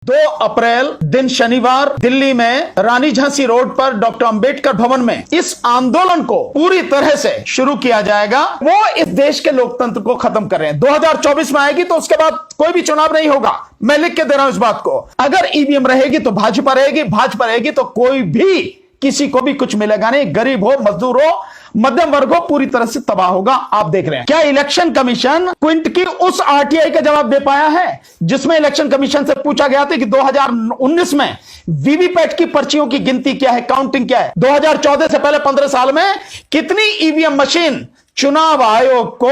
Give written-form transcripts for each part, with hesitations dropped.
2 अप्रैल दिन शनिवार दिल्ली में रानी झांसी रोड पर डॉक्टर अंबेडकर भवन में इस आंदोलन को पूरी तरह से शुरू किया जाएगा। वो इस देश के लोकतंत्र को खत्म कर रहे हैं। 2024 में आएगी तो उसके बाद कोई भी चुनाव नहीं होगा। मैं लिख के दे रहा हूं इस बात को। अगर ईवीएम रहेगी तो भाजपा रहेगी, भाजपा रहेगी तो कोई भी किसी को भी कुछ मिलेगा नहीं। गरीब हो, मजदूर हो, मध्यम वर्ग हो, पूरी तरह से तबाह होगा। आप देख रहे हैं क्या इलेक्शन कमीशन क्विंट की उस आरटीआई का जवाब दे पाया है जिसमें इलेक्शन कमीशन से पूछा गया था कि 2019 में वीवीपैट की पर्चियों की गिनती क्या है, काउंटिंग क्या है। 2014 से पहले 15 साल में कितनी ईवीएम मशीन चुनाव आयोग को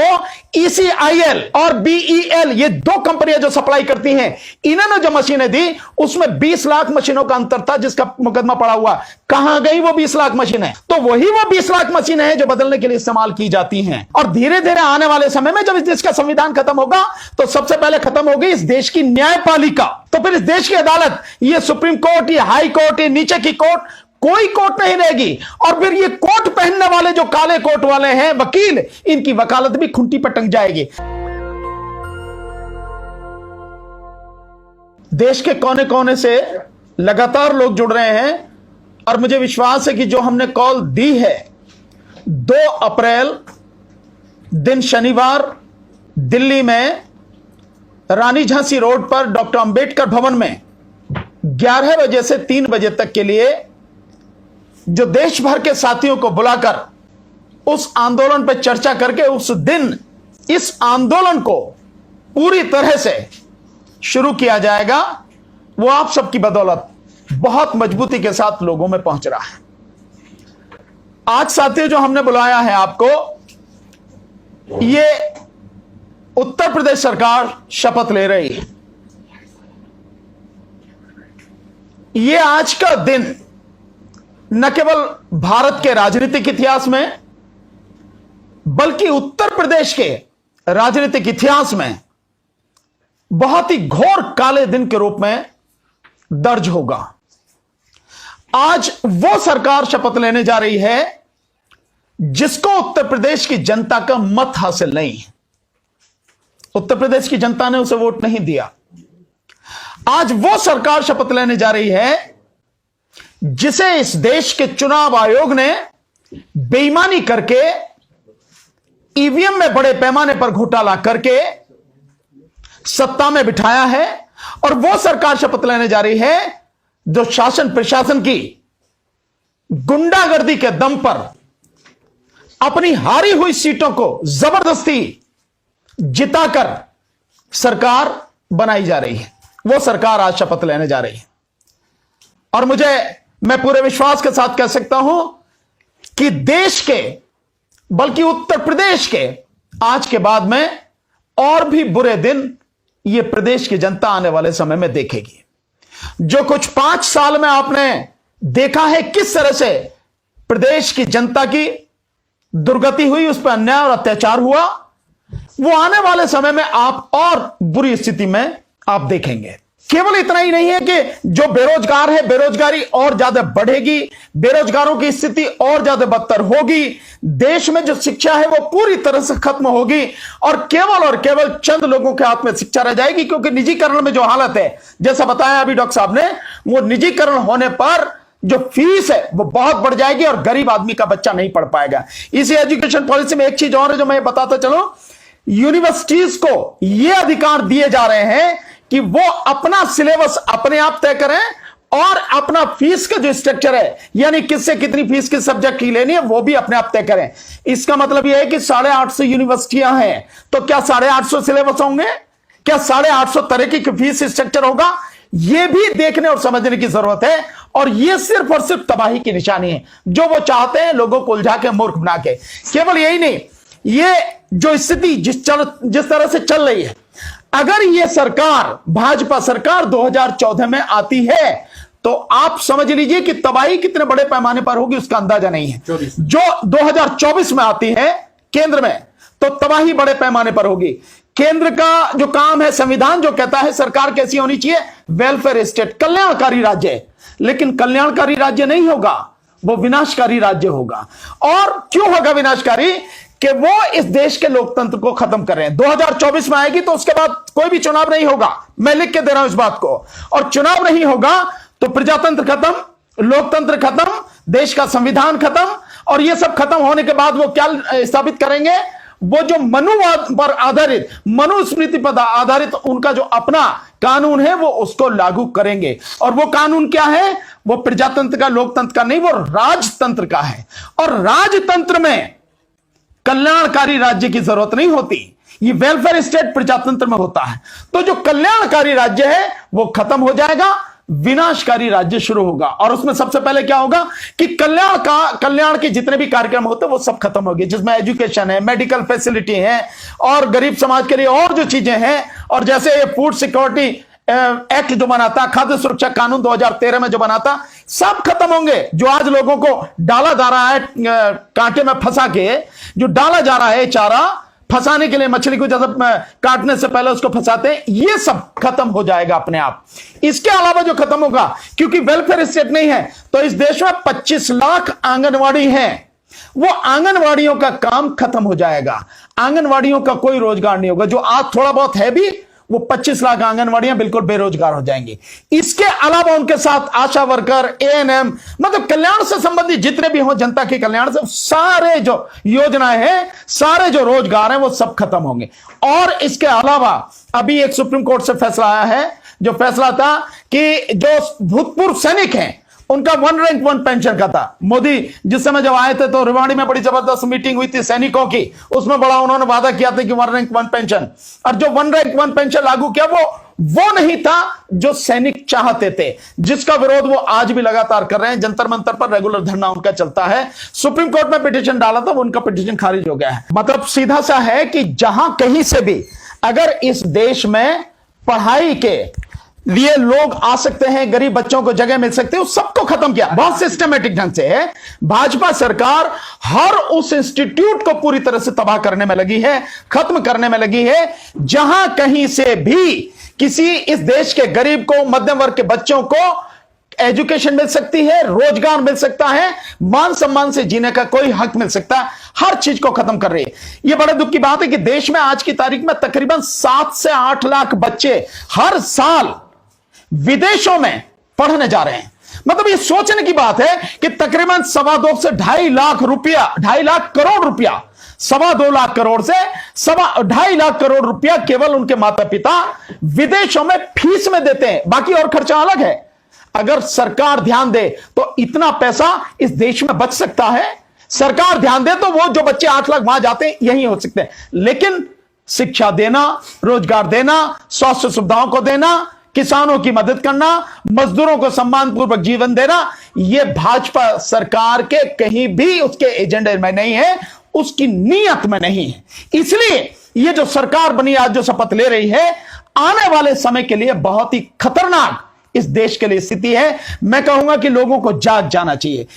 ईसीआईएल और बीईएल, ये 2 कंपनियां जो सप्लाई करती हैं, इन्होंने जो मशीनें दी उसमें 20 लाख मशीनों का अंतर था जिसका मुकदमा पड़ा हुआ। कहां गई वो 20 लाख मशीनें? तो वही वो 20 लाख मशीनें हैं जो बदलने के लिए इस्तेमाल की जाती हैं। और धीरे धीरे आने वाले समय में जब इस देश का संविधान खत्म होगा तो सबसे पहले खत्म होगी इस देश की न्यायपालिका, तो फिर इस देश की अदालत, ये सुप्रीम कोर्ट, ये हाई कोर्ट, ये नीचे की कोर्ट, कोई कोर्ट नहीं रहेगी। और फिर ये कोट पहनने वाले जो काले कोट वाले हैं वकील, इनकी वकालत भी खुंटी पर टंग जाएगी। देश के कोने कोने से लगातार लोग जुड़ रहे हैं और मुझे विश्वास है कि जो हमने कॉल दी है 2 अप्रैल दिन शनिवार दिल्ली में रानी झांसी रोड पर डॉक्टर अंबेडकर भवन में 11 बजे से 3 बजे तक के लिए जो देश भर के साथियों को बुलाकर उस आंदोलन पर चर्चा करके उस दिन इस आंदोलन को पूरी तरह से शुरू किया जाएगा, वो आप सबकी बदौलत बहुत मजबूती के साथ लोगों में पहुंच रहा है। आज साथियों जो हमने बुलाया है आपको, ये उत्तर प्रदेश सरकार शपथ ले रही है। ये आज का दिन न केवल भारत के राजनीतिक इतिहास में बल्कि उत्तर प्रदेश के राजनीतिक इतिहास में बहुत ही घोर काले दिन के रूप में दर्ज होगा। आज वो सरकार शपथ लेने जा रही है जिसको उत्तर प्रदेश की जनता का मत हासिल नहीं है। उत्तर प्रदेश की जनता ने उसे वोट नहीं दिया। आज वो सरकार शपथ लेने जा रही है जिसे इस देश के चुनाव आयोग ने बेईमानी करके ईवीएम में बड़े पैमाने पर घोटाला करके सत्ता में बिठाया है। और वो सरकार शपथ लेने जा रही है जो शासन प्रशासन की गुंडागर्दी के दम पर अपनी हारी हुई सीटों को जबरदस्ती जिताकर सरकार बनाई जा रही है। वो सरकार आज शपथ लेने जा रही है और मैं पूरे विश्वास के साथ कह सकता हूं कि देश के बल्कि उत्तर प्रदेश के आज के बाद में और भी बुरे दिन ये प्रदेश की जनता आने वाले समय में देखेगी। जो कुछ 5 साल में आपने देखा है किस तरह से प्रदेश की जनता की दुर्गति हुई, उस पर अन्याय और अत्याचार हुआ, वो आने वाले समय में आप और बुरी स्थिति में आप देखेंगे। केवल इतना ही नहीं है कि जो बेरोजगार है बेरोजगारी और ज्यादा बढ़ेगी, बेरोजगारों की स्थिति और ज्यादा बदतर होगी, देश में जो शिक्षा है वो पूरी तरह से खत्म होगी और केवल चंद लोगों के हाथ में शिक्षा रह जाएगी। क्योंकि निजीकरण में जो हालत है, जैसा बताया अभी डॉक्टर साहब ने, वो निजीकरण होने पर जो फीस है वो बहुत बढ़ जाएगी और गरीब आदमी का बच्चा नहीं पढ़ पाएगा। इसी एजुकेशन पॉलिसी में एक चीज और है जो मैं बताता चलूं, यूनिवर्सिटीज को यह अधिकार दिए जा रहे हैं कि वो अपना सिलेबस अपने आप तय करें और अपना फीस का जो स्ट्रक्चर है, यानी किससे कितनी फीस किस सब्जेक्ट की लेनी है, वो भी अपने आप तय करें। इसका मतलब यह है कि 850 यूनिवर्सिटियां हैं तो क्या 850 सिलेबस होंगे? क्या 850 तरह की फीस स्ट्रक्चर होगा? यह भी देखने और समझने की जरूरत है। और यह सिर्फ और सिर्फ तबाही की निशानी है जो वो चाहते हैं, लोगों को उलझा के मूर्ख बना के। केवल यही नहीं, ये जो स्थिति जिस तरह से चल रही है, अगर यह सरकार भाजपा सरकार 2014 में आती है तो आप समझ लीजिए कि तबाही कितने बड़े पैमाने पर होगी उसका अंदाजा नहीं है। जो 2024 में आती है केंद्र में तो तबाही बड़े पैमाने पर होगी। केंद्र का जो काम है, संविधान जो कहता है सरकार कैसी होनी चाहिए, वेलफेयर स्टेट, कल्याणकारी राज्य। लेकिन कल्याणकारी राज्य नहीं होगा, वो विनाशकारी राज्य होगा। और क्यों होगा विनाशकारी? कि वो इस देश के लोकतंत्र को खत्म कर रहे हैं। 2024 में आएगी तो उसके बाद कोई भी चुनाव नहीं होगा, मैं लिख के दे रहा हूं इस बात को। और चुनाव नहीं होगा तो प्रजातंत्र खत्म, लोकतंत्र खत्म, देश का संविधान खत्म। और ये सब खत्म होने के बाद वो क्या स्थापित करेंगे? वो जो मनुवाद पर आधारित, मनुस्मृति पर आधारित उनका जो अपना कानून है वो उसको लागू करेंगे। और वो कानून क्या है? वो प्रजातंत्र का, लोकतंत्र का नहीं, वो राजतंत्र का है। और राजतंत्र में कल्याणकारी राज्य की जरूरत नहीं होती, ये वेलफेयर स्टेट प्रजातंत्र में होता है। तो जो कल्याणकारी राज्य है वो खत्म हो जाएगा, विनाशकारी राज्य शुरू होगा। और उसमें सबसे पहले क्या होगा कि कल्याण के जितने भी कार्यक्रम होते हैं वो सब खत्म हो गए, जिसमें एजुकेशन है, मेडिकल फैसिलिटी है और गरीब समाज के लिए और जो चीजें हैं। और जैसे ये फूड सिक्योरिटी एक्ट जो बना था, खाद्य सुरक्षा कानून 2013 में जो बना था, सब खत्म होंगे। जो आज लोगों को डाला जा रहा है कांटे में फंसा के, जो डाला जा रहा है चारा फंसाने के लिए, मछली को जैसे काटने से पहले उसको फंसाते हैं, ये सब खत्म हो जाएगा अपने आप। इसके अलावा जो खत्म होगा, क्योंकि वेलफेयर स्टेट नहीं है तो इस देश में 25 लाख आंगनवाड़ी हैं, वो आंगनवाड़ियों का काम खत्म हो जाएगा। आंगनवाड़ियों का कोई रोजगार नहीं होगा। जो आज थोड़ा बहुत है भी, वो 25 लाख आंगनवाड़ियां बिल्कुल बेरोजगार हो जाएंगी। इसके अलावा उनके साथ आशा वर्कर, एएनएम, मतलब कल्याण से संबंधित जितने भी हो, जनता के कल्याण से सारे जो योजनाएं हैं, सारे जो रोजगार हैं, वो सब खत्म होंगे। और इसके अलावा अभी एक सुप्रीम कोर्ट से फैसला आया है, जो फैसला था कि जो भूतपूर्व सैनिक हैं उनका 1 रैंक 1 पेंशन का था। मोदी जिस समय जब आए थे तो रेवाड़ी में बड़ी जबरदस्त मीटिंग हुई थी सैनिकों की, उसमें बड़ा उन्होंने वादा किया था कि 1 रैंक 1 पेंशन। और जो 1 रैंक 1 पेंशन लागू किया वो नहीं था जो सैनिक चाहते थे, जिसका विरोध वो आज भी लगातार कर रहे हैं। जंतर मंतर पर रेगुलर धरना उनका चलता है। सुप्रीम कोर्ट में पिटीशन डाला था, वो उनका पिटीशन खारिज हो गया है। मतलब सीधा सा है कि जहां कहीं से भी अगर इस देश में पढ़ाई के लिए लोग आ सकते हैं, गरीब बच्चों को जगह मिल सकती है, उस सबको खत्म किया बहुत सिस्टमेटिक ढंग से है। भाजपा सरकार हर उस इंस्टीट्यूट को पूरी तरह से तबाह करने में लगी है, खत्म करने में लगी है, जहां कहीं से भी किसी इस देश के गरीब को, मध्यम वर्ग के बच्चों को एजुकेशन मिल सकती है, रोजगार मिल सकता है, मान सम्मान से जीने का कोई हक मिल सकता है, हर चीज को खत्म कर रही है। यह बड़े दुख की बात है कि देश में आज की तारीख में तकरीबन 7 से 8 लाख बच्चे हर साल विदेशों में पढ़ने जा रहे हैं। मतलब ये सोचने की बात है कि तकरीबन 2.25 से 2.5 लाख रुपया, 2.5 लाख करोड़ रुपया, 2.25 लाख करोड़ से 2.5 लाख करोड़ रुपया केवल उनके माता पिता विदेशों में फीस में देते हैं। बाकी और खर्चा अलग है। अगर सरकार ध्यान दे तो इतना पैसा इस देश में बच सकता है। सरकार ध्यान दे तो वो जो बच्चे 8 लाख वहां जाते हैं यही हो सकते हैं। लेकिन शिक्षा देना, रोजगार देना, स्वास्थ्य सुविधाओं को देना, किसानों की मदद करना, मजदूरों को सम्मानपूर्वक जीवन देना, यह भाजपा सरकार के कहीं भी उसके एजेंडे में नहीं है, उसकी नीयत में नहीं है। इसलिए यह जो सरकार बनी आज जो शपथ ले रही है, आने वाले समय के लिए बहुत ही खतरनाक इस देश के लिए स्थिति है। मैं कहूंगा कि लोगों को जाग जाना चाहिए।